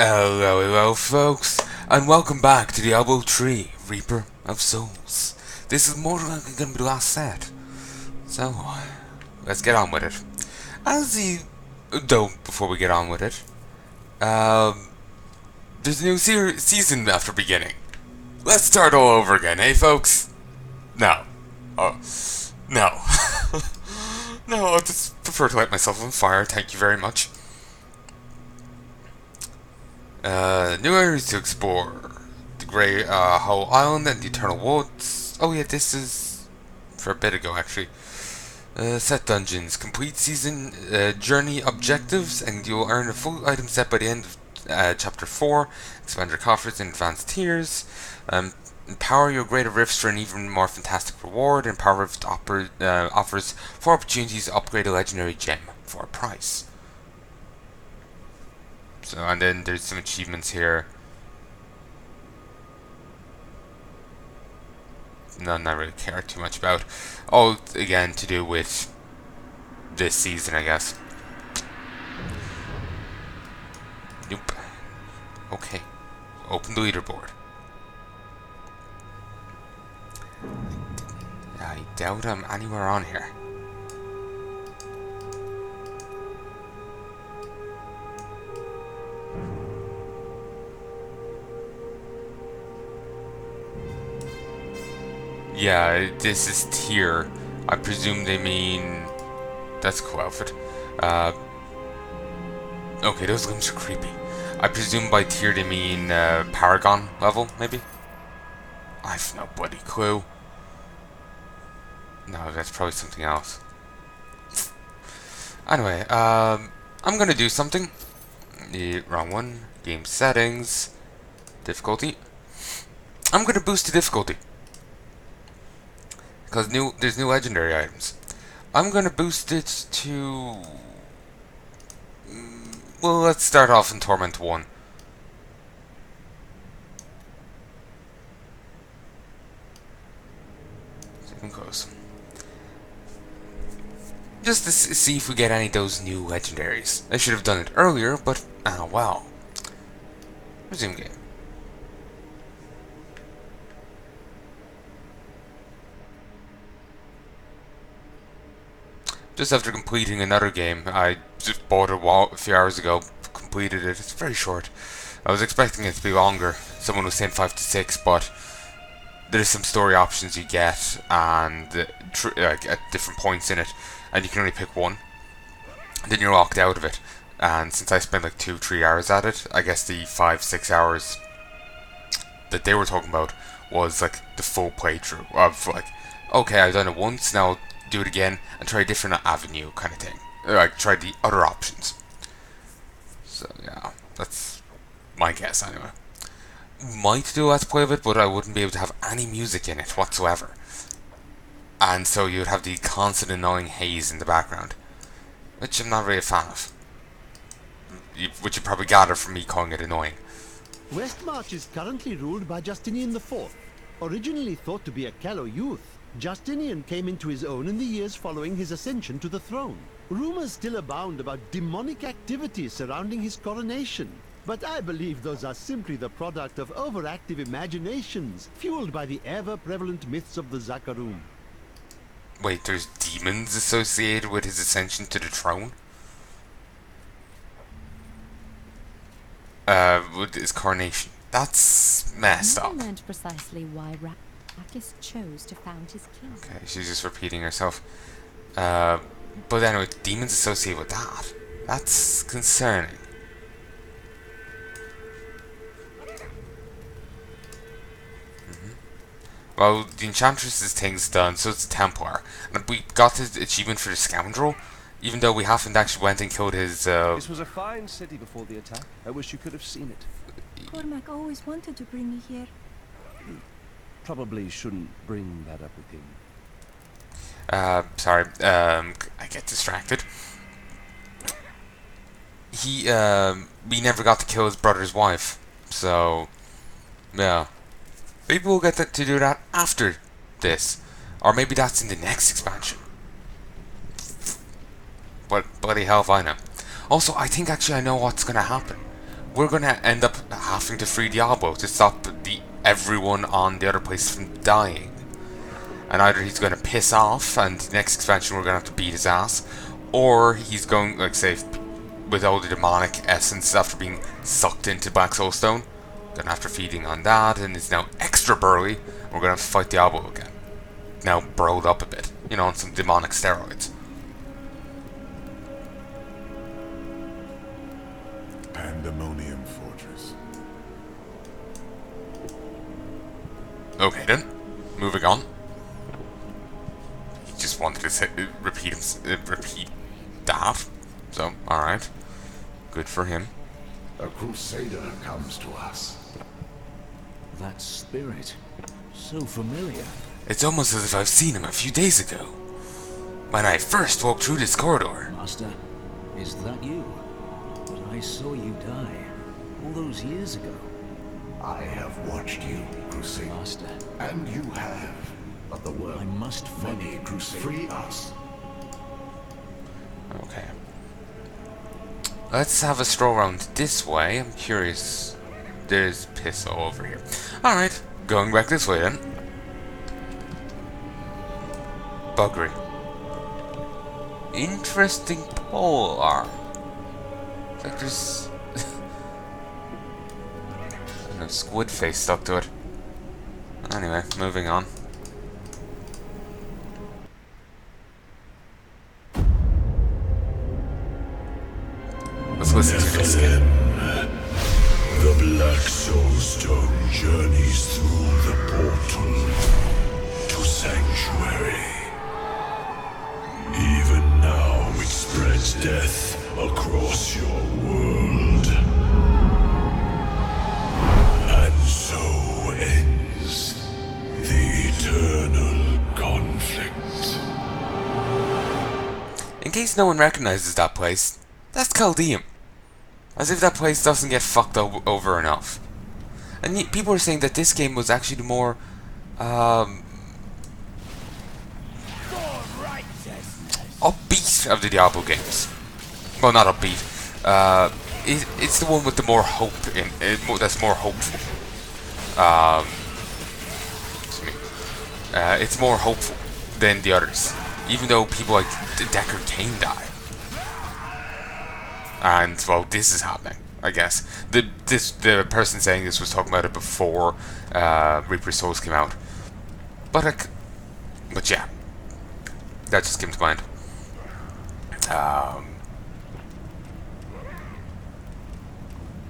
Hello folks, and welcome back to Diablo 3, Reaper of Souls. This is more than likely going to be the last set, so let's get on with it. Before we get on with it, there's a new season after beginning. Let's start all over again, eh folks? No. No. No, I just prefer to light myself on fire, thank you very much. New areas to explore. The Grey Hollow Island and the Eternal Woods. Oh yeah, this is for a bit ago actually. Set dungeons. Complete season journey objectives and you'll earn a full item set by the end of chapter 4. Expand your coffers in advanced tiers. Empower your greater rifts for an even more fantastic reward. Empower Rift offers 4 opportunities to upgrade a legendary gem for a price. So, and then there's some achievements here. None I really care too much about. All, again, to do with this season, I guess. Nope. Okay. Open the leaderboard. I doubt I'm anywhere on here. Yeah, this is tier. I presume they mean... That's a cool outfit. Okay, those limbs are creepy. I presume by tier they mean Paragon level, maybe? I've no bloody clue. No, that's probably something else. Anyway, I'm gonna do something. The wrong one. Game settings. Difficulty. I'm gonna boost the difficulty. Because there's new legendary items. I'm gonna boost it to... Well, let's start off in Torment 1. Second close. Just to see if we get any of those new legendaries. I should have done it earlier, but well. Resume game. Just after completing another game, I just bought it a few hours ago, completed it. It's very short. I was expecting it to be longer. Someone was saying 5 to 6, but there's some story options you get, and like at different points in it, and you can only pick one. Then you're locked out of it. And since I spent like 2-3 hours at it, I guess the 5-6 hours that they were talking about was like the full playthrough of like, okay, I've done it once, now I'll do it again and try a different avenue kind of thing. Like try the other options. So yeah, that's my guess anyway. Might do a let's play of it, but I wouldn't be able to have any music in it whatsoever. And so you'd have the constant annoying haze in the background, which I'm not really a fan of. Which you probably gather from me calling it annoying. Westmarch is currently ruled by Justinian IV. Originally thought to be a callow youth, Justinian came into his own in the years following his ascension to the throne. Rumors still abound about demonic activities surrounding his coronation, but I believe those are simply the product of overactive imaginations, fueled by the ever-prevalent myths of the Zakarum. Wait, there's demons associated with his ascension to the throne? With his coronation. That's messed up. Never learned precisely why Rakis chose to found his king. Okay, she's just repeating herself. But anyway, demons associated with that. That's concerning. Well, the Enchantress's thing's done, so it's the Templar. And we got the achievement for the Scoundrel, even though we haven't actually went and killed his, This was a fine city before the attack. I wish you could have seen it. Cormac always wanted to bring me here. Probably shouldn't bring that up with him. Sorry, I get distracted. We never got to kill his brother's wife, so, yeah. Maybe we'll get to do that after this, or maybe that's in the next expansion. But bloody hell if I know. Also, I think actually I know what's gonna happen. we're gonna end up having to free Diablo to stop everyone on the other place from dying. And either he's gonna piss off, and the next expansion we're gonna have to beat his ass, or he's going, like, say, with all the demonic essence after being sucked into Black Soulstone, gonna after feeding on that, and it's now extra burly. We're gonna have to fight Diablo again. Now burled up a bit, you know, on some demonic steroids. Pandemonium Fortress. Okay then, moving on. He just wanted to say, repeat that, so alright, good for him. A crusader comes to us. That spirit. So familiar. It's almost as if I've seen him a few days ago, when I first walked through this corridor. Master, is that you? But I saw you die all those years ago. I have watched you, Crusader. Master, And you have. But the world I must follow many you. Crusaders. Free us. Okay. Let's have a stroll around this way. I'm curious. There's piss all over here. Alright, going back this way then. Buggery. Interesting pole arm. It's like there's no squid face stuck to it. Anyway, moving on. Let's listen to this again. The Black Soulstone journeys through the portal to Sanctuary. Even now it spreads death across your world. And so ends the eternal conflict. In case no one recognizes that place, that's Chaldeum. As if that place doesn't get fucked over enough. And people are saying that this game was actually the more upbeat of the Diablo games. Well, not upbeat. It's the one with the more hope in it. That's more hopeful. It's more hopeful than the others. Even though people like Deckard Cain die. And well, this is happening, I guess. The person saying this was talking about it before Reaper's Souls came out. But yeah, that just came to mind.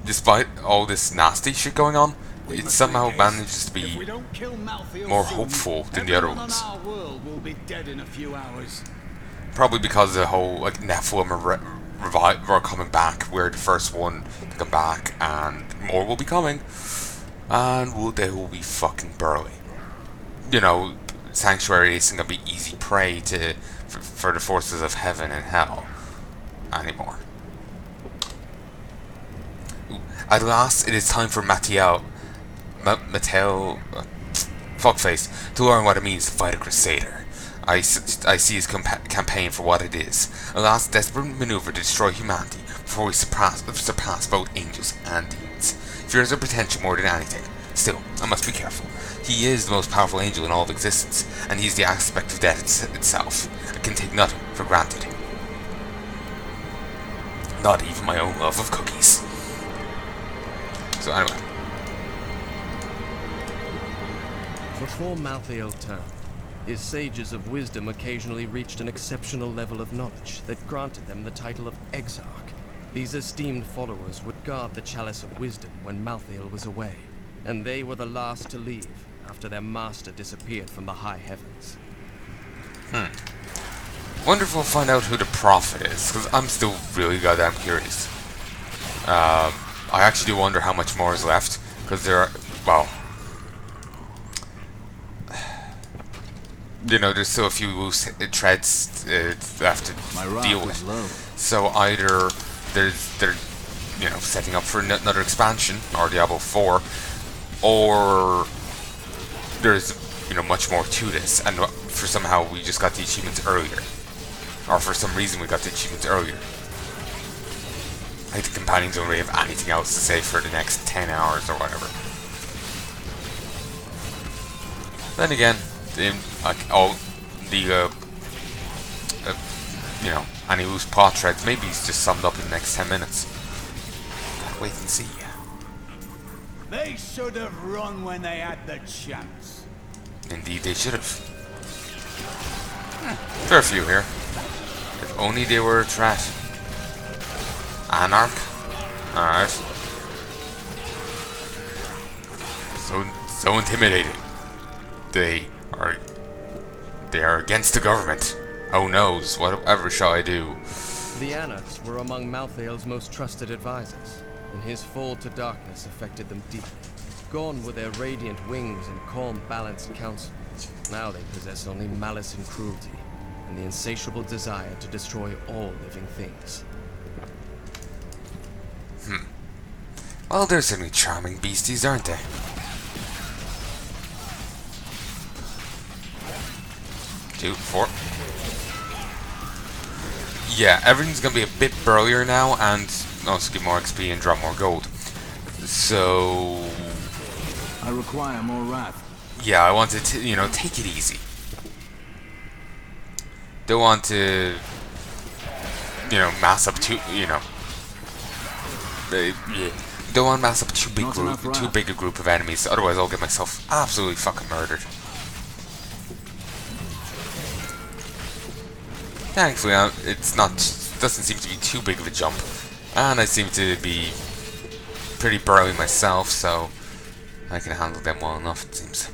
Despite all this nasty shit going on, it somehow manages to be more hopeful than the other ones. Probably because the whole like Nephilim are coming back. We're the first one to come back, and more will be coming, and they will be fucking burly. You know, Sanctuary isn't gonna be easy prey for the forces of heaven and hell anymore. Ooh, at last, it is time for Mattel, fuckface, to learn what it means to fight a crusader. I see his campaign for what it is, a last desperate maneuver to destroy humanity before we surpass both angels and demons. Fears are potential more than anything. Still, I must be careful. He is the most powerful angel in all of existence, and he is the aspect of death itself. I can take nothing for granted. Not even my own love of cookies. So anyway. Before Malthael turned, his sages of wisdom occasionally reached an exceptional level of knowledge that granted them the title of Exarch. These esteemed followers would guard the Chalice of Wisdom when Malthael was away, and they were the last to leave after their master disappeared from the high heavens. Wonder if we'll find out who the prophet is, because I'm still really goddamn curious. I actually do wonder how much more is left, because there are, well, you know, there's still a few loose threads left to deal with. So either they're you know, setting up for another expansion, or Diablo 4, or there's, you know, much more to this, and for somehow we just got the achievements earlier, or for some reason we got the achievements earlier. Like the companions don't really have anything else to say for the next 10 hours or whatever. Then again, like all the you know, any loose plot threads, maybe it's just summed up in the next 10 minutes. Gotta wait and see. They should have run when they had the chance. Indeed, they should have. There are a few here. If only they were a threat. Anarch? Alright. So intimidating. They are against the government. Oh noes, whatever shall I do? The Anarchs were among Malthael's most trusted advisors, and his fall to darkness affected them deeply. Gone were their radiant wings and calm, balanced counsel. Now they possess only malice and cruelty, and the insatiable desire to destroy all living things. Well, they're certainly charming beasties, aren't they? Two, four. Yeah, everything's gonna be a bit burlier now, and also get more XP and drop more gold. So I require more wrath. yeah, I wanted to, you know, take it easy. Don't want to, you know, mass up too, you know. Yeah. Don't want to mass up too big a group of enemies. Otherwise, I'll get myself absolutely fucking murdered. Thankfully, it's not, doesn't seem to be too big of a jump, and I seem to be pretty burly myself, so I can handle them well enough, it seems.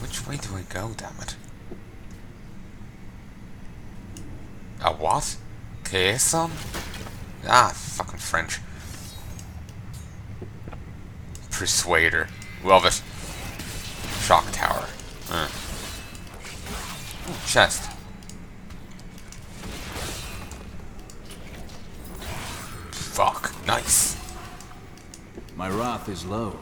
Which way do I go, damn it? A what? Caisson? Ah, fucking French. Persuader. Love it. Shock tower. Ooh, chest. Fuck. Nice. My wrath is low.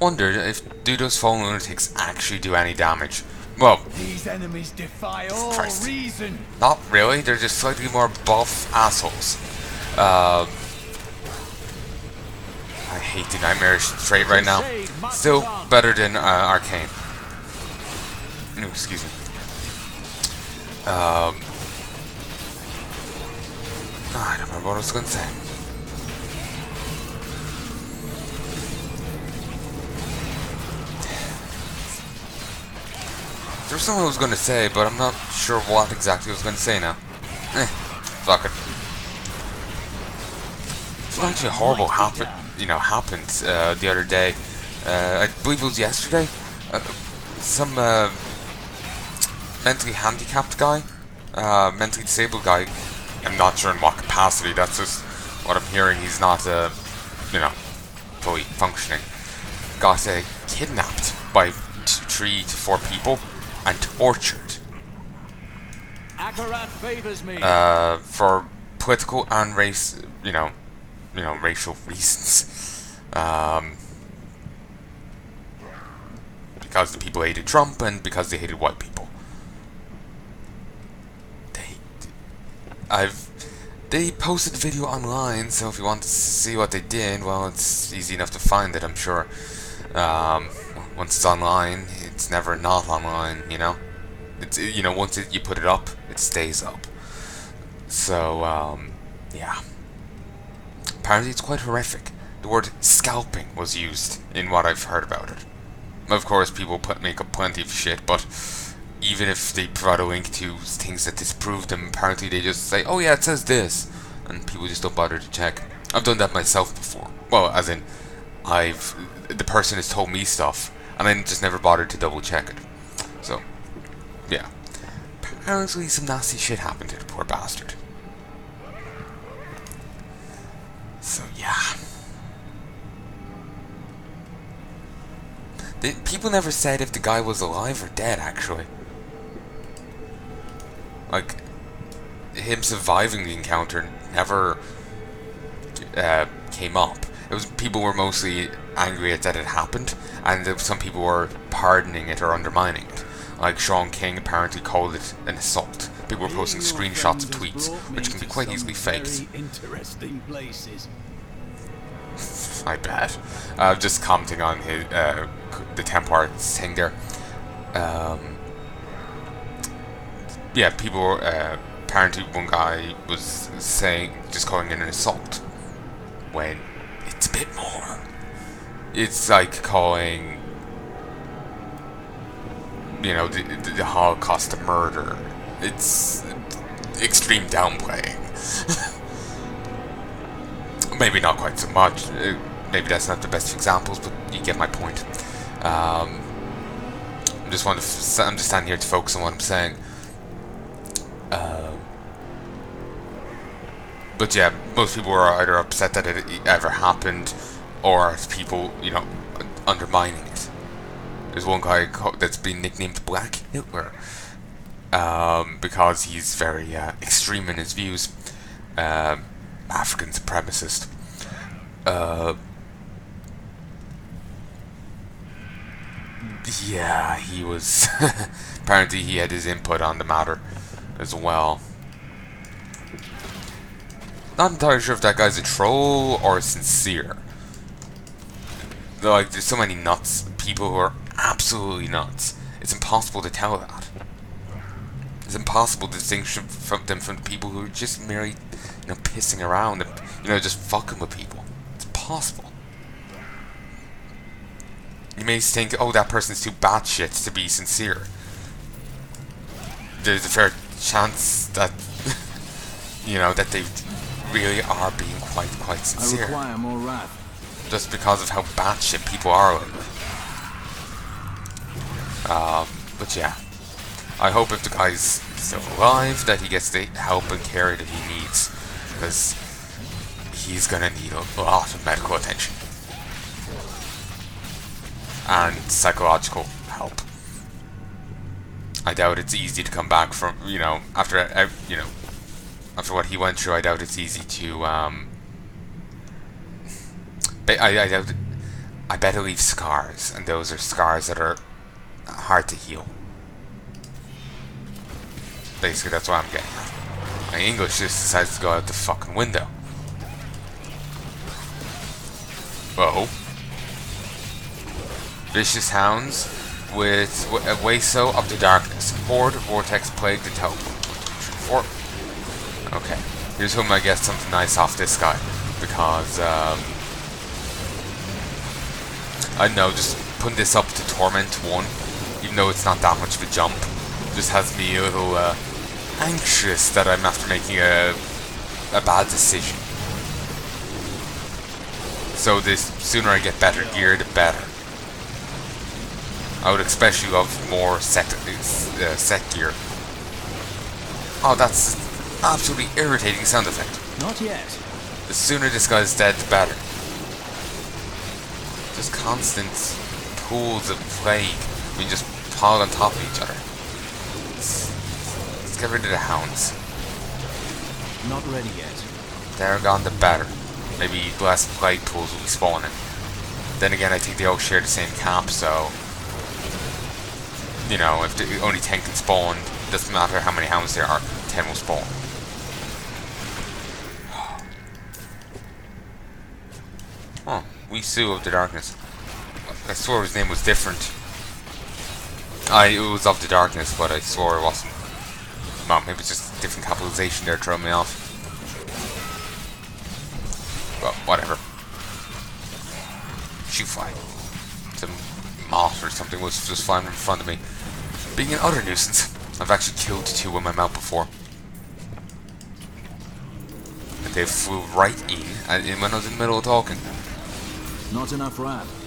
Wonder if do those fallen lunatics actually do any damage? Well, These enemies defy all Christ. reason. Not really. They're just slightly more buff assholes. I hate the nightmarish trait right now. Still better than arcane. No, excuse me. I don't remember what I was going to say. There was something I was going to say, but I'm not sure what exactly I was going to say now. Fuck it. It's actually horrible happened the other day. I believe it was yesterday. Some mentally handicapped guy, mentally disabled guy. I'm not sure in what capacity. That's just what I'm hearing. He's not, fully functioning. Got kidnapped by 3 to 4 people and tortured. Akarat favors me. For political and race, racial reasons. Because the people hated Trump and because they hated white people. They posted the video online, so if you want to see what they did, well, it's easy enough to find it, I'm sure. Once it's online, it's never not online, you know? It's, once you put it up, it stays up. So, yeah. Apparently it's quite horrific. The word scalping was used in what I've heard about it. Of course, people make up plenty of shit, but even if they provide a link to things that disprove them, apparently they just say, oh yeah, it says this, and people just don't bother to check. I've done that myself before. Well, as in, the person has told me stuff, and I just never bothered to double check it. So, yeah. Apparently some nasty shit happened to the poor bastard. So, yeah. People never said if the guy was alive or dead, actually. Like, him surviving the encounter never came up. people were mostly angry at that it happened, and some people were pardoning it or undermining it. Like Sean King apparently called it an assault. People were posting screenshots of tweets, which can be quite easily faked. Interesting places. I bet. Just commenting on his the Templar thing there. Yeah, people were, apparently one guy was just calling it an assault, when it's a bit more. It's like calling, the Holocaust a murder. It's extreme downplaying. Maybe not quite so much. Maybe that's not the best examples, but you get my point. I'm just standing here to focus on what I'm saying. But yeah, most people were either upset that it ever happened, or people, undermining it. There's one guy that's been nicknamed Black Hitler, because he's very extreme in his views, African supremacist. Yeah, he was. Apparently, he had his input on the matter as well. Not entirely sure if that guy's a troll or sincere. Like, there's so many people who are absolutely nuts. It's impossible to tell that. It's impossible to distinguish them from the people who are just merely, pissing around and, just fucking with people. It's possible. You may think, oh, that person's too batshit to be sincere. There's a fair chance that, that they really are being quite sincere. I require more wrath. Just because of how batshit people are lately. But yeah. I hope if the guy's still alive, that he gets the help and care that he needs. Because he's gonna need a lot of medical attention. And psychological help. I doubt it's easy to come back from, after what he went through. I doubt it's easy to, I doubt, I bet it leaves scars, and those are scars that are hard to heal. Basically, that's what I'm getting at. My English just decides to go out the fucking window. Whoa. Vicious hounds with a Waso of the darkness. Horde, vortex, plague, the teleport. Okay, here's hoping I get something nice off this guy, because I don't know, just putting this up to Torment 1, even though it's not that much of a jump, just has me a little anxious that I'm after making a bad decision. So the sooner I get better gear, the better. I would especially love more set gear. Oh, that's absolutely irritating sound effect. Not yet. The sooner this guy's dead, the better. Just constant pools of plague. Just piled on top of each other. Let's get rid of the hounds. Not ready yet. They're gone, the better. Maybe less plague pools will be spawning. Then again, I think they all share the same camp, so if only 10 can spawn, doesn't matter how many hounds there are, 10 will spawn. Oh, Wisu of the Darkness. I swore his name was different. It was of the Darkness, but I swore it wasn't. Well, maybe it's just different capitalization there throwing me off. Well, whatever. Shoot fly. Some moth or something was just flying in front of me. Being an utter nuisance. I've actually killed 2 with my mount before. And they flew right in when I was in the middle of talking. Not enough wrath.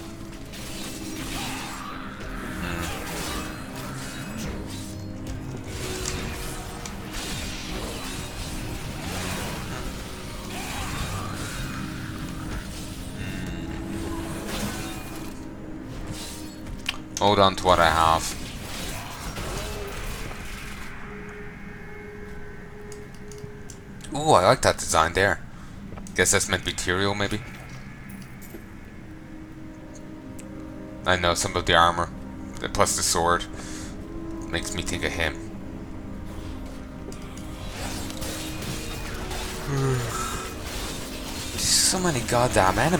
Hold on to what I have. Ooh, I like that design there. Guess that's meant to be Tyrael, maybe? I know some of the armor, plus the sword, makes me think of him. There's so many goddamn enemies.